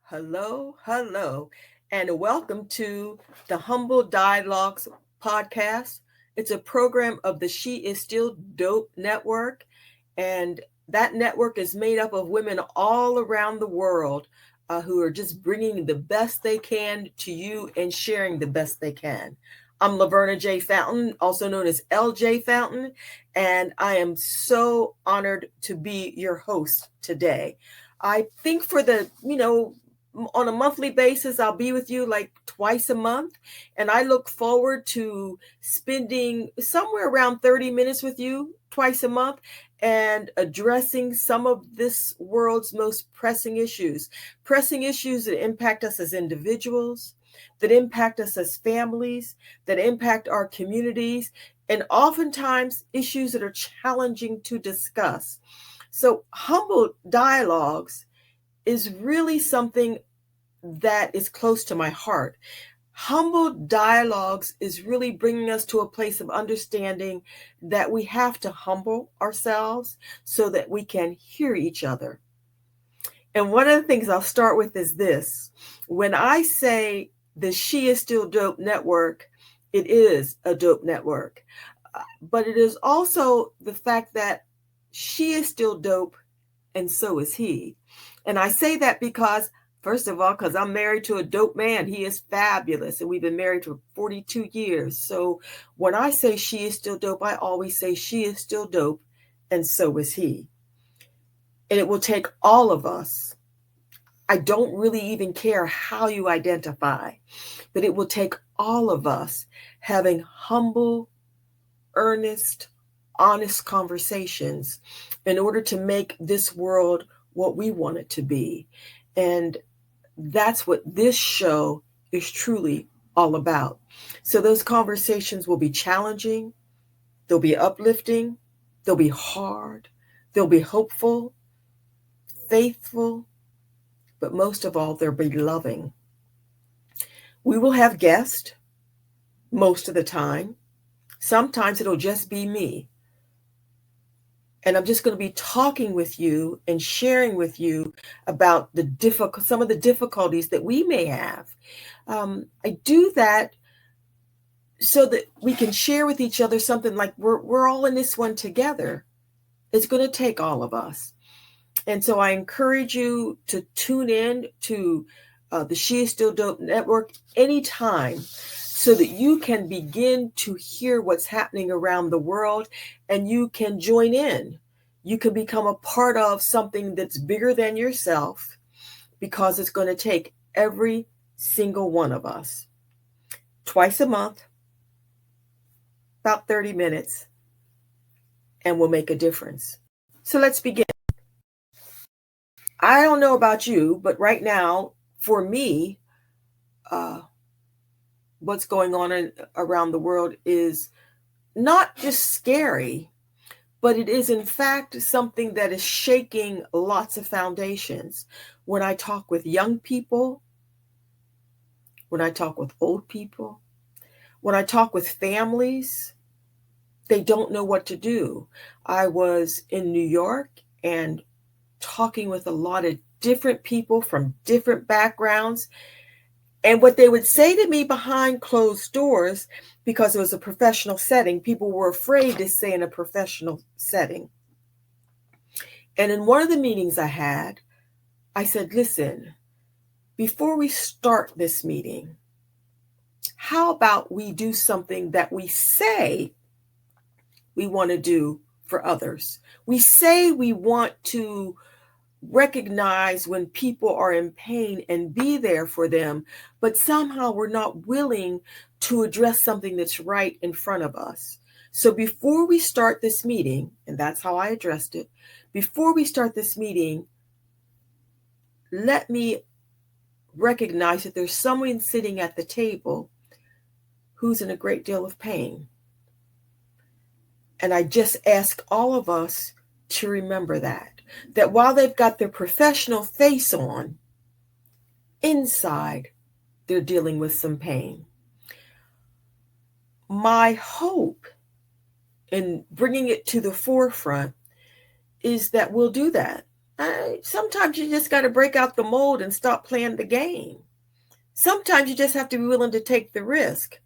Hello, hello, and welcome to the Humble Dialogues podcast. It's a program of the She Is Still Dope network, and that network is made up of women all around the world who are just bringing the best they can to you and sharing the best they can. I'm Laverna J. Fountain, also known as LJ Fountain, and I am so honored to be your host today. I think for on a monthly basis, I'll be with you like twice a month. And I look forward to spending somewhere around 30 minutes with you twice a month and addressing some of this world's most pressing issues that impact us as individuals, that impact us as families, that impact our communities, and oftentimes issues that are challenging to discuss. So, Humble Dialogues is really something that is close to my heart. Humble Dialogues is really bringing us to a place of understanding that we have to humble ourselves so that we can hear each other. And one of the things I'll start with is this. When I say the She Is Still Dope network, it is a dope network. But it is also the fact that she is still dope and so is he. And I say that because, first of all, because I'm married to a dope man. He is fabulous. And we've been married for 42 years. So when I say she is still dope, I always say she is still dope and so is he. And it will take all of us. I don't really even care how you identify, but it will take all of us having humble, earnest, honest conversations in order to make this world what we want it to be. And that's what this show is truly all about. So those conversations will be challenging, they'll be uplifting, they'll be hard, they'll be hopeful, faithful, but most of all, they'll be loving. We will have guests most of the time. Sometimes it'll just be me. And I'm just going to be talking with you and sharing with you about some of the difficulties that we may have. I do that so that we can share with each other something like we're all in this one together. It's going to take all of us. And so I encourage you to tune in to the She Is Still Dope network anytime so that you can begin to hear what's happening around the world and you can join in. You can become a part of something that's bigger than yourself because it's going to take every single one of us. Twice a month, about 30 minutes, and we'll make a difference. So let's begin. I don't know about you, but right now, for me, what's going on around the world is not just scary, but it is in fact something that is shaking lots of foundations. When I talk with young people, when I talk with old people, when I talk with families, they don't know what to do. I was in New York and talking with a lot of different people from different backgrounds. And what they would say to me behind closed doors, because it was a professional setting, people were afraid to say in a professional setting. And in one of the meetings I had, I said, listen, before we start this meeting, how about we do something that we say we want to do for others? We say we want to recognize when people are in pain and be there for them, but somehow we're not willing to address something that's right in front of us. So before we start this meeting, and that's how I addressed it, before we start this meeting, let me recognize that there's someone sitting at the table who's in a great deal of pain. And I just ask all of us to remember that while they've got their professional face on, inside, they're dealing with some pain. My hope in bringing it to the forefront is that we'll do that. Sometimes you just got to break out the mold and stop playing the game. Sometimes you just have to be willing to take the risk.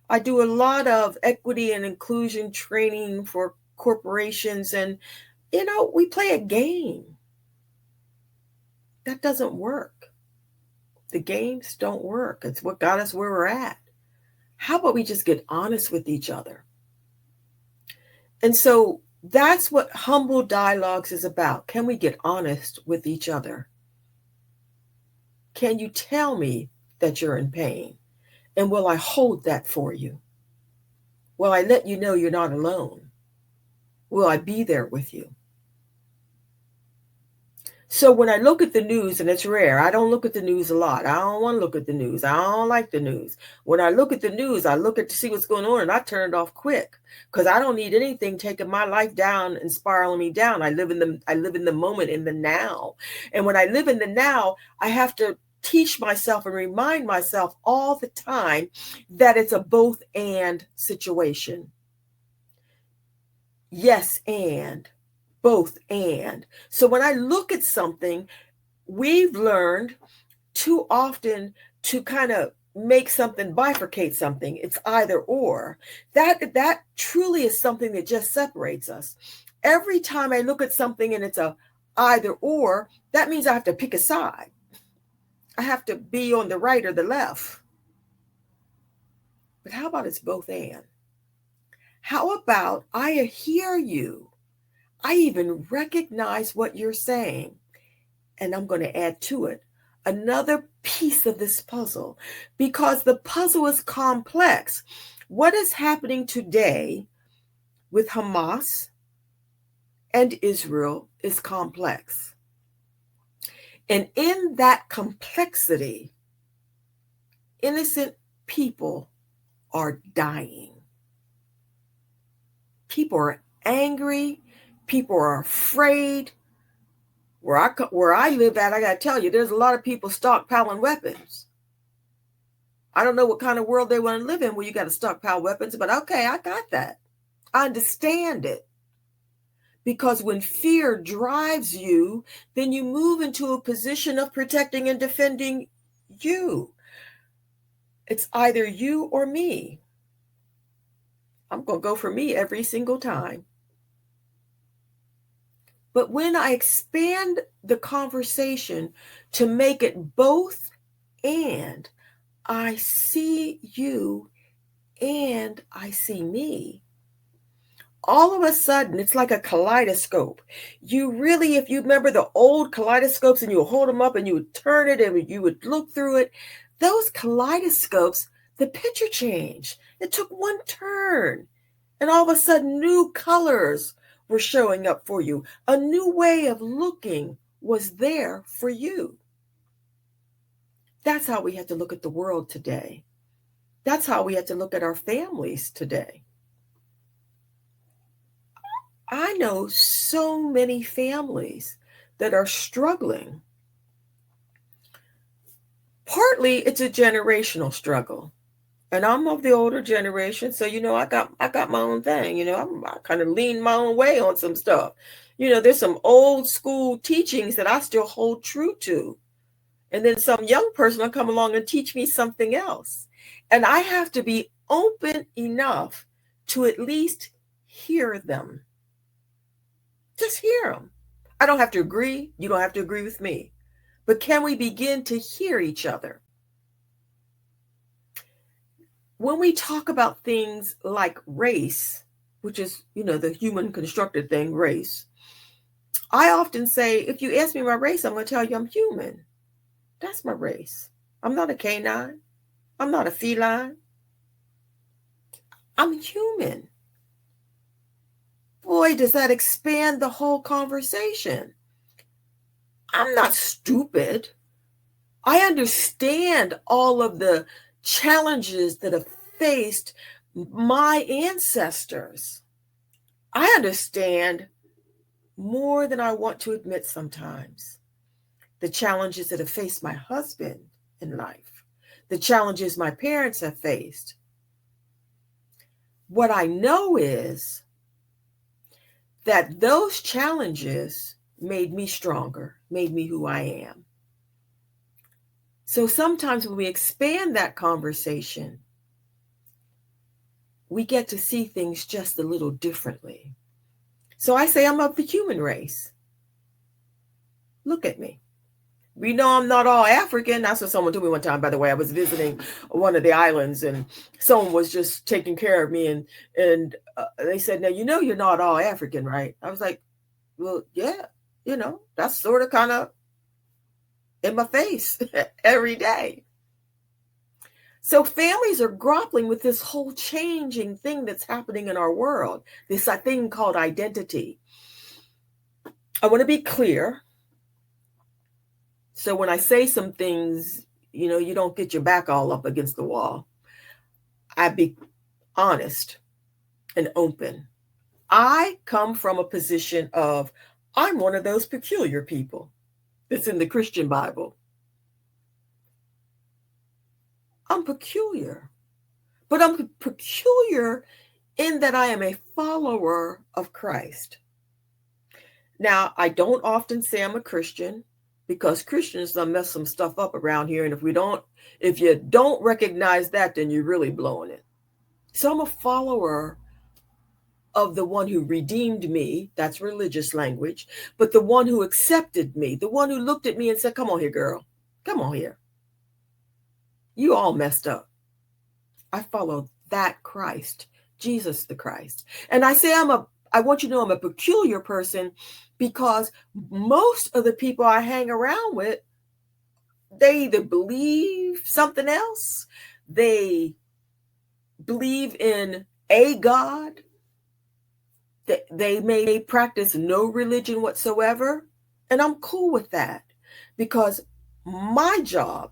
I do a lot of equity and inclusion training for corporations, and we play a game. That doesn't work. The games don't work. It's what got us where we're at. How about we just get honest with each other? And so that's what Humble Dialogues is about. Can we get honest with each other? Can you tell me that you're in pain? And will I hold that for you? Will I let you know you're not alone? Will I be there with you? So when I look at the news, and it's rare, I don't look at the news a lot. I don't want to look at the news. I don't like the news. When I look at the news, I look at to see what's going on, and I turn it off quick because I don't need anything taking my life down and spiraling me down. I live in the moment, in the now. And when I live in the now, I have to teach myself and remind myself all the time that it's a both and situation. Yes, and. Both and. So when I look at something, we've learned too often to kind of make something, bifurcate something. It's either or. That truly is something that just separates us. Every time I look at something and it's a either or, that means I have to pick a side. I have to be on the right or the left. But how about it's both and? How about I hear you? I even recognize what you're saying, and I'm going to add to it another piece of this puzzle, because the puzzle is complex. What is happening today with Hamas and Israel is complex. And in that complexity, innocent people are dying. People are angry. People are afraid. Where I live at, I got to tell you, there's a lot of people stockpiling weapons. I don't know what kind of world they want to live in where you got to stockpile weapons, but okay, I got that. I understand it. Because when fear drives you, then you move into a position of protecting and defending you. It's either you or me. I'm going to go for me every single time. But when I expand the conversation to make it both and, I see you and I see me, all of a sudden, it's like a kaleidoscope. You really, if you remember the old kaleidoscopes and you would hold them up and you would turn it and you would look through it, those kaleidoscopes, the picture changed. It took one turn and all of a sudden new colors were showing up for you. A new way of looking was there for you. That's how we have to look at the world today. That's how we have to look at our families today. I know so many families that are struggling. Partly it's a generational struggle. And I'm of the older generation, so I got my own thing. I kind of lean my own way on some stuff. There's some old school teachings that I still hold true to. And then some young person will come along and teach me something else. And I have to be open enough to at least hear them. Just hear them. I don't have to agree. You don't have to agree with me. But can we begin to hear each other? When we talk about things like race, which is, the human constructed thing, race, I often say, if you ask me my race, I'm going to tell you I'm human. That's my race. I'm not a canine. I'm not a feline. I'm human. Boy, does that expand the whole conversation. I'm not stupid. I understand all of the challenges that have faced my ancestors. I understand more than I want to admit sometimes. The challenges that have faced my husband in life, the challenges my parents have faced. What I know is that those challenges made me stronger, made me who I am. So sometimes when we expand that conversation, we get to see things just a little differently. So I say I'm of the human race. Look at me. We know I'm not all African. That's what someone told me one time, by the way. I was visiting one of the islands and someone was just taking care of me. And they said, now, you know, you're not all African, right? I was like, well, yeah, you know, that's sort of kind of in my face every day. So families are grappling with this whole changing thing that's happening in our world, this thing called identity. I want to be clear. So when I say some things, you know, you don't get your back all up against the wall. I be honest and open. I come from a position of, I'm one of those peculiar people that's in the Christian Bible. I'm peculiar, but I'm peculiar in that I am a follower of Christ. Now, I don't often say I'm a Christian because Christians done mess some stuff up around here. And if you don't recognize that, then you're really blowing it. So I'm a follower of the one who redeemed me. That's religious language. But the one who accepted me, the one who looked at me and said, come on here, girl. Come on here. You all messed up. I follow that Christ, Jesus the Christ. And I say I want you to know I'm a peculiar person because most of the people I hang around with, they either believe something else, they believe in a God, they may practice no religion whatsoever. And I'm cool with that because my job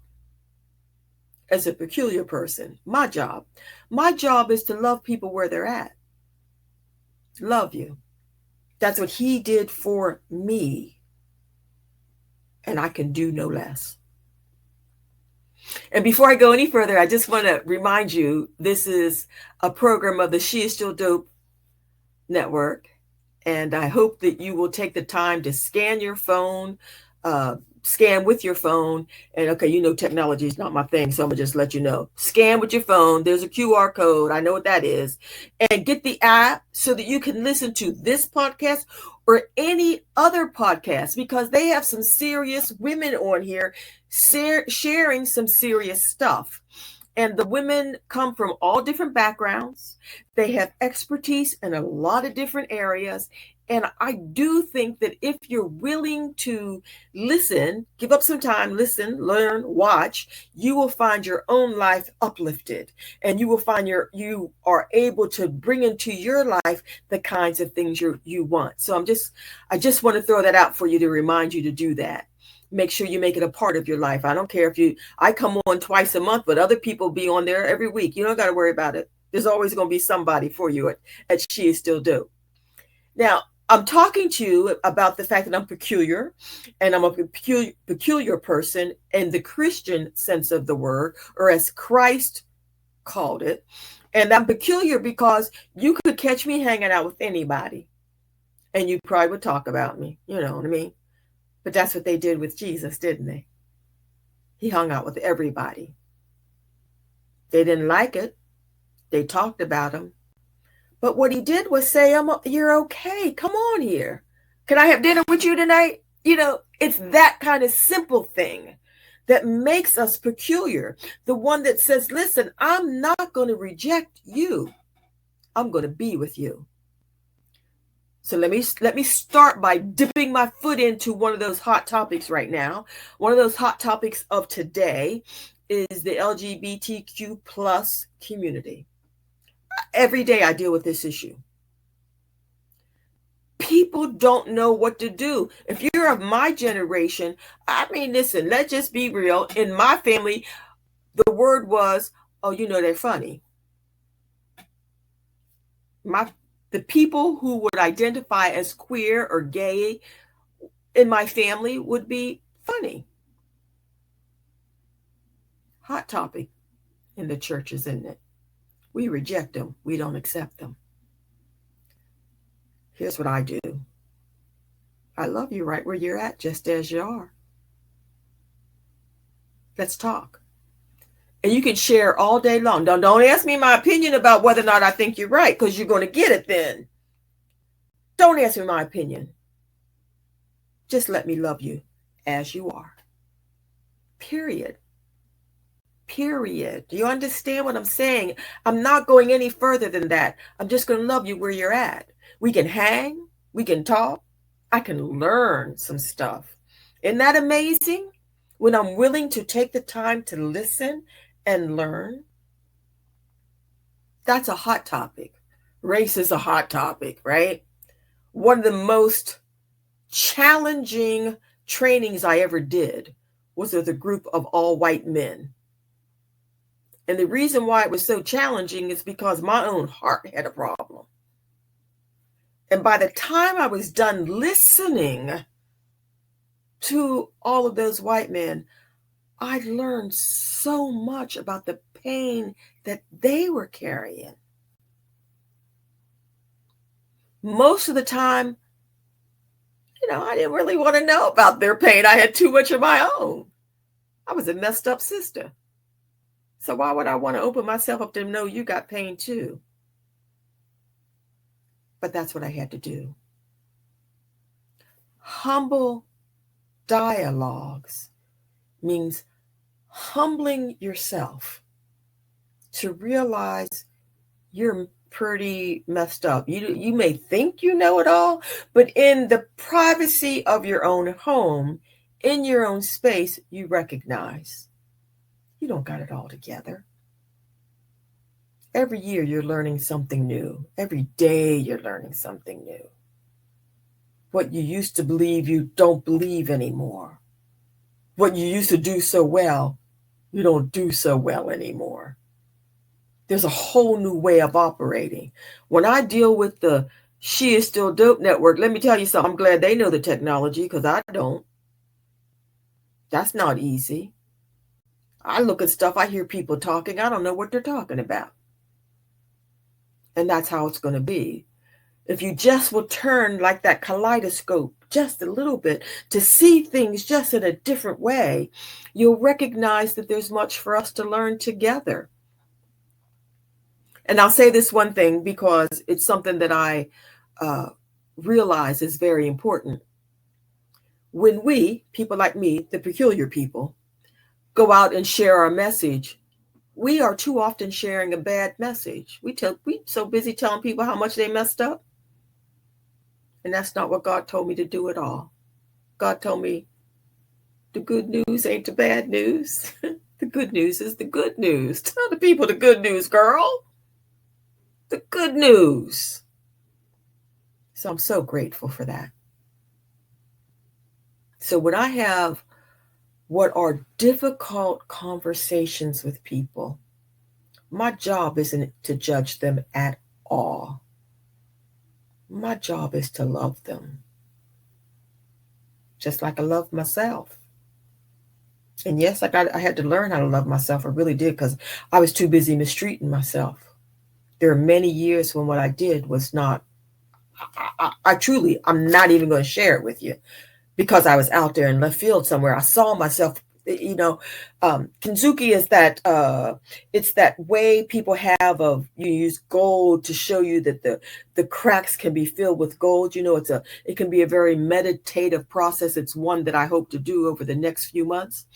as a peculiar person, my job is to love people where they're at. Love you. That's what he did for me. And I can do no less. And before I go any further, I just want to remind you, this is a program of the She Is Still Dope network. And I hope that you will take the time to scan your phone, scan with your phone. And okay, you know, technology is not my thing, so I'm gonna just let you know. Scan with your phone. There's a QR code. I know what that is. And get the app so that you can listen to this podcast or any other podcast, because they have some serious women on here sharing some serious stuff. And the women come from all different backgrounds. They have expertise in a lot of different areas. And I do think that if you're willing to listen, give up some time, listen, learn, watch, you will find your own life uplifted. And you will find you are able to bring into your life the kinds of things you want. So I just want to throw that out for you to remind you to do that. Make sure you make it a part of your life. I don't care if I come on twice a month, but other people be on there every week. You don't got to worry about it. There's always going to be somebody for you at She Is Still Dope. Now, I'm talking to you about the fact that I'm peculiar, and I'm a peculiar person in the Christian sense of the word, or as Christ called it. And I'm peculiar because you could catch me hanging out with anybody, and you probably would talk about me. You know what I mean? But that's what they did with Jesus, didn't they? He hung out with everybody. They didn't like it. They talked about him. But what he did was say, you're okay. Come on here. Can I have dinner with you tonight? You know, it's that kind of simple thing that makes us peculiar. The one that says, listen, I'm not going to reject you. I'm going to be with you. So let me start by dipping my foot into one of those hot topics right now. One of those hot topics of today is the LGBTQ plus community. Every day I deal with this issue. People don't know what to do. If you're of my generation, I mean, listen, let's just be real. In my family, the word was, oh, you know, they're funny. The people who would identify as queer or gay in my family would be funny. Hot topic in the church, isn't it? We reject them. We don't accept them. Here's what I do. I love you right where you're at, just as you are. Let's talk. And you can share all day long. Don't ask me my opinion about whether or not I think you're right, because you're going to get it then. Don't ask me my opinion. Just let me love you as you are. Period. Period. Do you understand what I'm saying? I'm not going any further than that. I'm just going to love you where you're at. We can hang. We can talk. I can learn some stuff. Isn't that amazing? When I'm willing to take the time to listen and learn. That's a hot topic. Race is a hot topic, right? One of the most challenging trainings I ever did was with a group of all white men. And the reason why it was so challenging is because my own heart had a problem. And by the time I was done listening to all of those white men, I learned so much about the pain that they were carrying. Most of the time, I didn't really want to know about their pain. I had too much of my own. I was a messed up sister. So why would I want to open myself up to know you got pain too? But that's what I had to do. Humble dialogues means humbling yourself to realize you're pretty messed up. You may think you know it all, but in the privacy of your own home, in your own space, you recognize you don't got it all together. Every year you're learning something new. Every day you're learning something new. What you used to believe, you don't believe anymore. What you used to do so well, you don't do so well anymore. There's a whole new way of operating. When I deal with the She Is Still Dope network, let me tell you something. I'm glad they know the technology because I don't. That's not easy. I look at stuff, I hear people talking, I don't know what they're talking about. And that's how it's going to be. If you just will turn like that kaleidoscope just a little bit to see things just in a different way, you'll recognize that there's much for us to learn together. And I'll say this one thing because it's something that I realize is very important. When we, people like me, the peculiar people, go out and share our message, we are too often sharing a bad message. We so busy telling people how much they messed up. And that's not what God told me to do at all. God told me the good news ain't the bad news. The good news is the good news. Tell the people the good news, girl. The good news. So I'm so grateful for that. So when I have what are difficult conversations with people, my job isn't to judge them at all. My job is to love them, just like I love myself. And yes, I had to learn how to love myself. I really did, because I was too busy mistreating myself. There are many years when what I did was not, I'm not even going to share it with you, because I was out there in left field somewhere. I saw myself, Kinzuki is that, it's that way people have of, you use gold to show you that the cracks can be filled with gold. It can be a very meditative process. It's one that I hope to do over the next few months.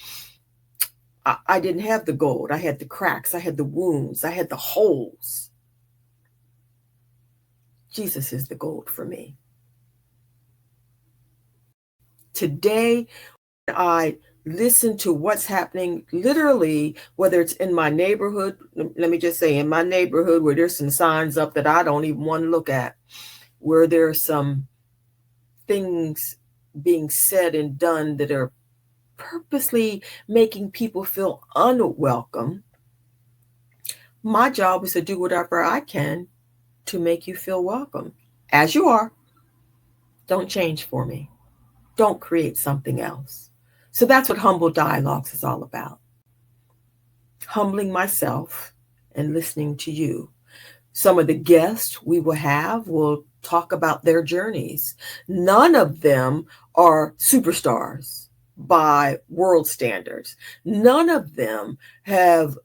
I didn't have the gold. I had the cracks. I had the wounds. I had the holes. Jesus is the gold for me. Today, I listen to what's happening, literally, whether it's in my neighborhood. Let me just say, in my neighborhood, where there's some signs up that I don't even want to look at, where there are some things being said and done that are purposely making people feel unwelcome. My job is to do whatever I can to make you feel welcome as you are. Don't change for me. Don't create something else. So that's what Humble Dialogues is all about. Humbling myself and listening to you. Some of the guests we will have will talk about their journeys. None of them are superstars by world standards. None of them have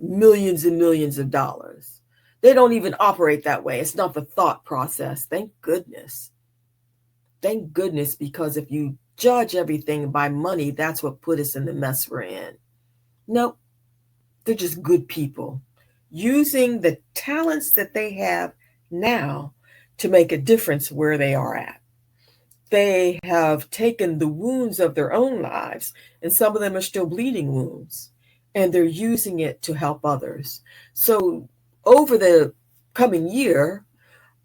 millions and millions of dollars. They don't even operate that way. It's not the thought process. Thank goodness. Thank goodness, because if you judge everything by money, that's what put us in the mess we're in. Nope, they're just good people using the talents that they have now to make a difference where they are at. They have taken the wounds of their own lives, and some of them are still bleeding wounds, and they're using it to help others. So, over the coming year,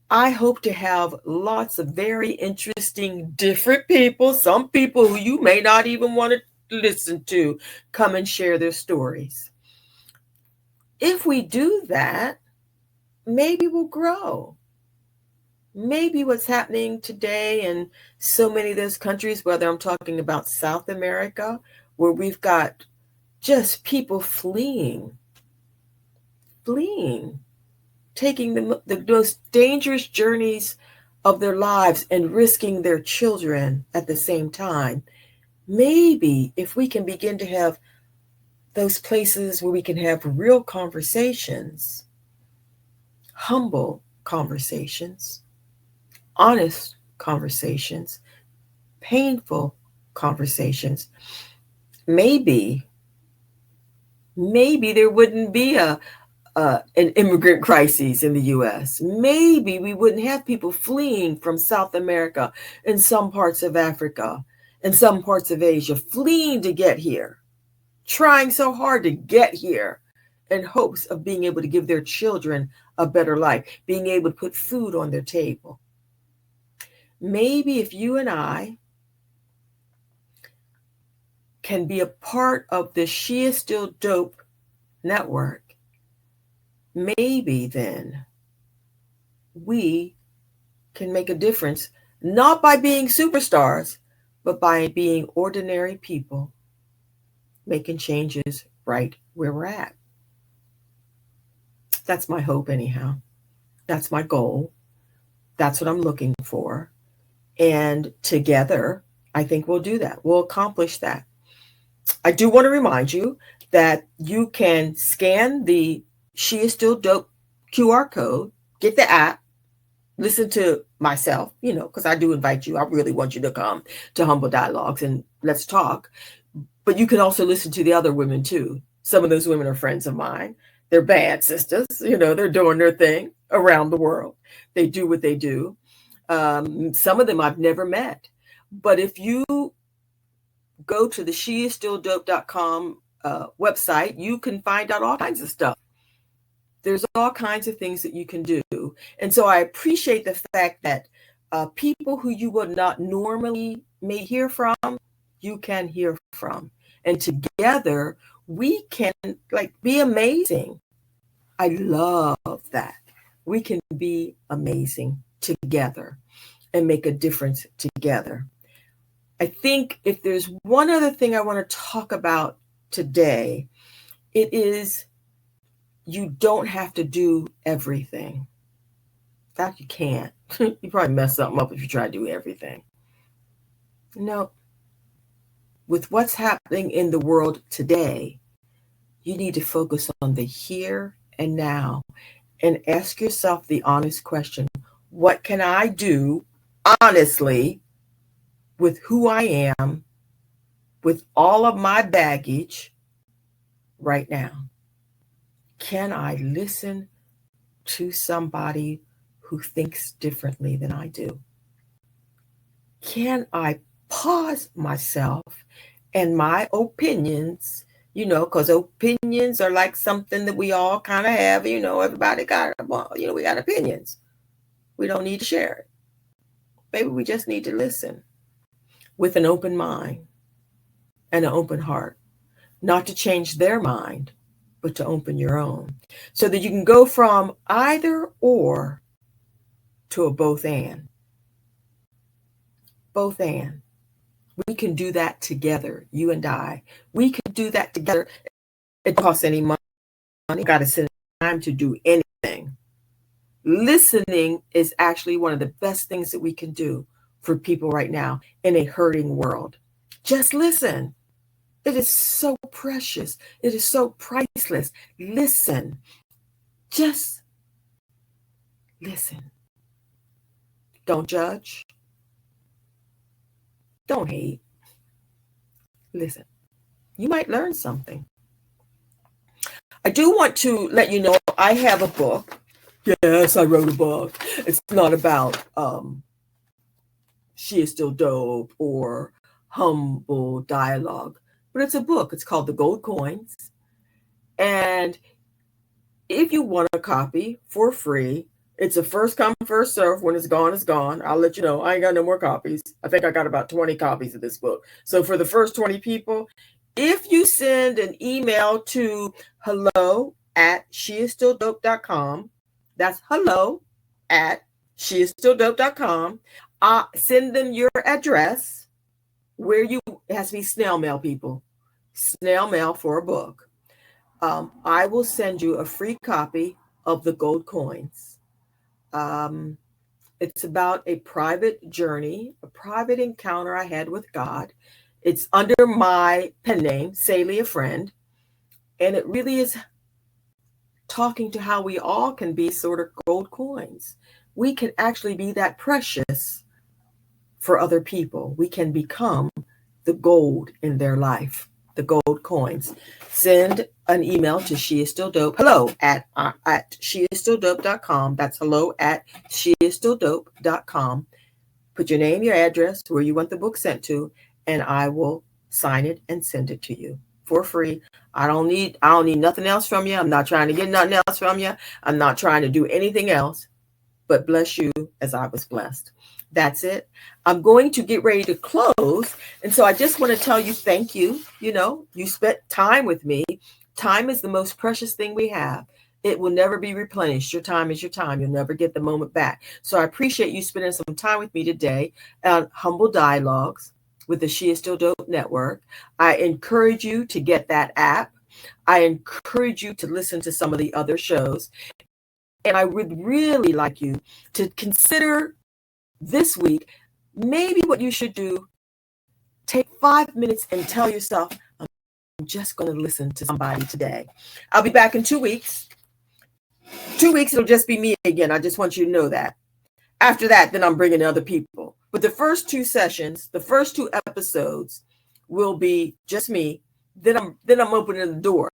I hope to have lots of very interesting, different people, some people who you may not even want to listen to, come and share their stories. If we do that, maybe we'll grow. Maybe what's happening today in so many of those countries, whether I'm talking about South America, where we've got just people fleeing, taking the most dangerous journeys of their lives and risking their children at the same time. Maybe if we can begin to have those places where we can have real conversations, humble conversations, honest conversations, painful conversations, maybe there wouldn't be an immigrant crisis in the U.S. Maybe we wouldn't have people fleeing from South America and some parts of Africa and some parts of Asia, fleeing to get here, trying so hard to get here in hopes of being able to give their children a better life, being able to put food on their table. Maybe if you and I can be a part of the She Is Still Dope network, maybe then we can make a difference, not by being superstars, but by being ordinary people, making changes right where we're at. That's my hope anyhow. That's my goal. That's what I'm looking for. And together, I think we'll do that. We'll accomplish that. I do want to remind you that you can scan the She Is Still Dope QR code, get the app, listen to myself, because I do invite you. I really want you to come to Humble Dialogues and let's talk. But you can also listen to the other women too. Some of those women are friends of mine. They're bad sisters. They're doing their thing around the world. They do what they do. Some of them I've never met. But if you go to the sheisstilldope.com website, you can find out all kinds of stuff. There's all kinds of things that you can do. And so I appreciate the fact that people who you would not normally may hear from, you can hear from. And together we can be amazing. I love that. We can be amazing together and make a difference together. I think if there's one other thing I want to talk about today, it is you don't have to do everything. In fact, you can't. You probably mess something up if you try to do everything. No. With what's happening in the world today, you need to focus on the here and now and ask yourself the honest question, what can I do honestly with who I am, with all of my baggage right now? Can I listen to somebody who thinks differently than I do? Can I pause myself and my opinions, because opinions are like something that we all kind of have, everybody got, we got opinions. We don't need to share it. Maybe we just need to listen with an open mind and an open heart, not to change their mind, but to open your own, so that you can go from either or to a both and. Both and. We can do that together, you and I. We can do that together. It costs any money. You got to send time to do anything. Listening is actually one of the best things that we can do for people right now in a hurting world. Just listen. It is so precious. It is so priceless. Listen. Just listen. Don't judge. Don't hate. Listen. You might learn something. I do want to let you know I have a book. Yes, I wrote a book. It's not about She Is Still Dope or Humble Dialogue, but it's a book. It's called The Gold Coins. And if you want a copy for free, it's a first come, first serve. When it's gone, it's gone. I'll let you know. I ain't got no more copies. I think I got about 20 copies of this book. So for the first 20 people, if you send an email to hello@sheisstilldope.com, that's hello@sheisstilldope.com, send them your address where you, it has to be snail mail, people. Snail mail for a book. I will send you a free copy of The Gold Coins. It's about a private journey, a private encounter I had with God. It's under my pen name, Celia Friend, and it really is talking to how we all can be sort of gold coins. We can actually be that precious for other people. We can become the gold in their life, the gold coins. Send an email to sheisstilldope, hello@, sheisstilldope.com. That's hello@sheisstilldope.com. Put your name, your address, where you want the book sent to, and I will sign it and send it to you for free. I don't need nothing else from you. I'm not trying to get nothing else from you. I'm not trying to do anything else but bless you as I was blessed. That's it. I'm going to get ready to close. And so I just want to tell you thank you. You know, you spent time with me. Time is the most precious thing we have. It will never be replenished. Your time is your time. You'll never get the moment back. So I appreciate you spending some time with me today on Humble Dialogues with the She Is Still Dope Network. I encourage you to get that app. I encourage you to listen to some of the other shows. And I would really like you to consider this week, maybe what you should do, take 5 minutes and tell yourself, I'm just going to listen to somebody today. I'll be back in 2 weeks. 2 weeks, it'll just be me again. I just want you to know that. After that, then I'm bringing other people. But the first 2 sessions, the first 2 episodes will be just me. Then I'm opening the door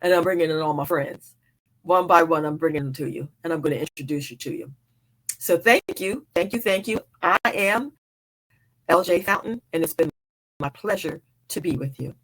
and I'm bringing in all my friends. One by one, I'm bringing them to you and I'm going to introduce you to you. So thank you. Thank you. Thank you. I am LJ Fountain, and it's been my pleasure to be with you.